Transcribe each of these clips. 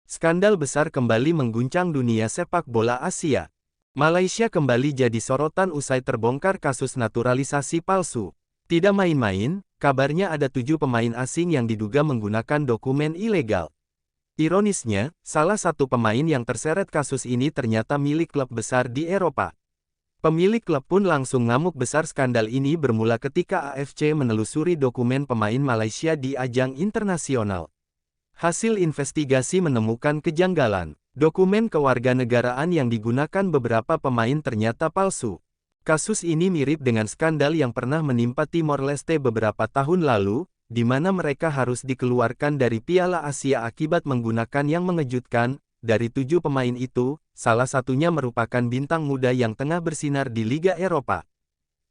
Skandal besar kembali mengguncang dunia sepak bola Asia. Malaysia kembali jadi sorotan usai terbongkar kasus naturalisasi palsu. Tidak main-main, kabarnya ada 7 pemain asing yang diduga menggunakan dokumen ilegal. Ironisnya, salah satu pemain yang terseret kasus ini ternyata milik klub besar di Eropa. Pemilik klub pun langsung ngamuk besar. Skandal ini bermula ketika AFC menelusuri dokumen pemain Malaysia di ajang internasional. Hasil investigasi menemukan kejanggalan. Dokumen kewarganegaraan yang digunakan beberapa pemain ternyata palsu. Kasus ini mirip dengan skandal yang pernah menimpa Timor Leste beberapa tahun lalu, di mana mereka harus dikeluarkan dari Piala Asia akibat menggunakan yang mengejutkan. Dari 7 pemain itu, salah satunya merupakan bintang muda yang tengah bersinar di Liga Eropa.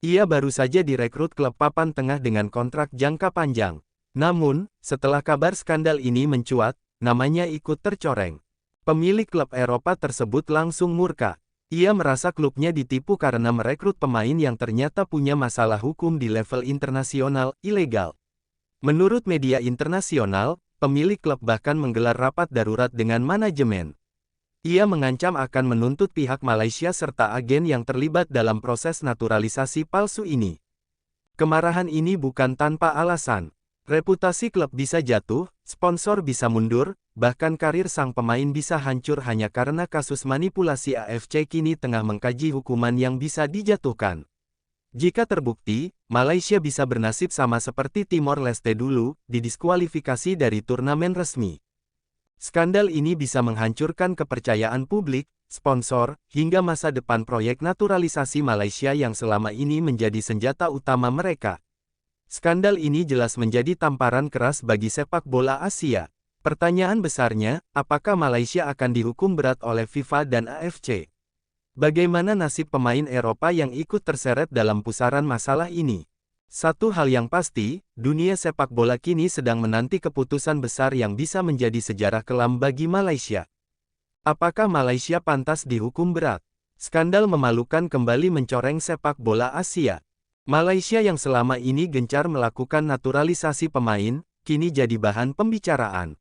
Ia baru saja direkrut klub papan tengah dengan kontrak jangka panjang. Namun, setelah kabar skandal ini mencuat, namanya ikut tercoreng. Pemilik klub Eropa tersebut langsung murka. Ia merasa klubnya ditipu karena merekrut pemain yang ternyata punya masalah hukum di level internasional, ilegal. Menurut media internasional, pemilik klub bahkan menggelar rapat darurat dengan manajemen. Ia mengancam akan menuntut pihak Malaysia serta agen yang terlibat dalam proses naturalisasi palsu ini. Kemarahan ini bukan tanpa alasan. Reputasi klub bisa jatuh, sponsor bisa mundur, bahkan karir sang pemain bisa hancur hanya karena kasus manipulasi. AFC kini tengah mengkaji hukuman yang bisa dijatuhkan. Jika terbukti, Malaysia bisa bernasib sama seperti Timor Leste dulu, didiskualifikasi dari turnamen resmi. Skandal ini bisa menghancurkan kepercayaan publik, sponsor, hingga masa depan proyek naturalisasi Malaysia yang selama ini menjadi senjata utama mereka. Skandal ini jelas menjadi tamparan keras bagi sepak bola Asia. Pertanyaan besarnya, apakah Malaysia akan dihukum berat oleh FIFA dan AFC? Bagaimana nasib pemain Eropa yang ikut terseret dalam pusaran masalah ini? Satu hal yang pasti, dunia sepak bola kini sedang menanti keputusan besar yang bisa menjadi sejarah kelam bagi Malaysia. Apakah Malaysia pantas dihukum berat? Skandal memalukan kembali mencoreng sepak bola Asia. Malaysia yang selama ini gencar melakukan naturalisasi pemain, kini jadi bahan pembicaraan.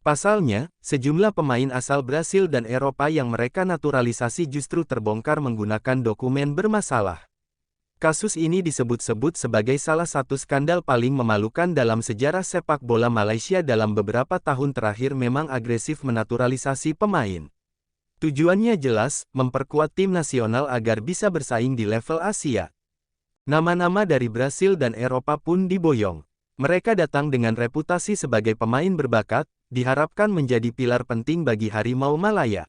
Pasalnya, sejumlah pemain asal Brasil dan Eropa yang mereka naturalisasi justru terbongkar menggunakan dokumen bermasalah. Kasus ini disebut-sebut sebagai salah satu skandal paling memalukan dalam sejarah sepak bola Malaysia dalam beberapa tahun terakhir. Memang agresif menaturalisasi pemain. Tujuannya jelas, memperkuat tim nasional agar bisa bersaing di level Asia. Nama-nama dari Brasil dan Eropa pun diboyong. Mereka datang dengan reputasi sebagai pemain berbakat, diharapkan menjadi pilar penting bagi Harimau Malaya.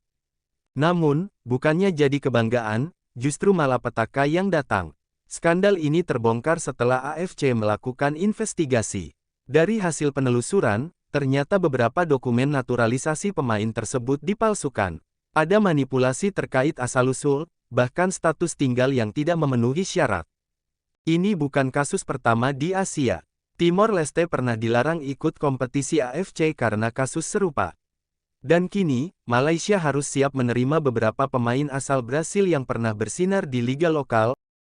Namun, bukannya jadi kebanggaan, justru malapetaka yang datang. Skandal ini terbongkar setelah AFC melakukan investigasi. Dari hasil penelusuran, ternyata beberapa dokumen naturalisasi pemain tersebut dipalsukan. Ada manipulasi terkait asal-usul, bahkan status tinggal yang tidak memenuhi syarat. Ini bukan kasus pertama di Asia. Timor Leste pernah dilarang ikut kompetisi AFC karena kasus serupa. Dan kini, Malaysia harus siap menerima beberapa pemain asal Brasil yang pernah bersinar di liga lokal.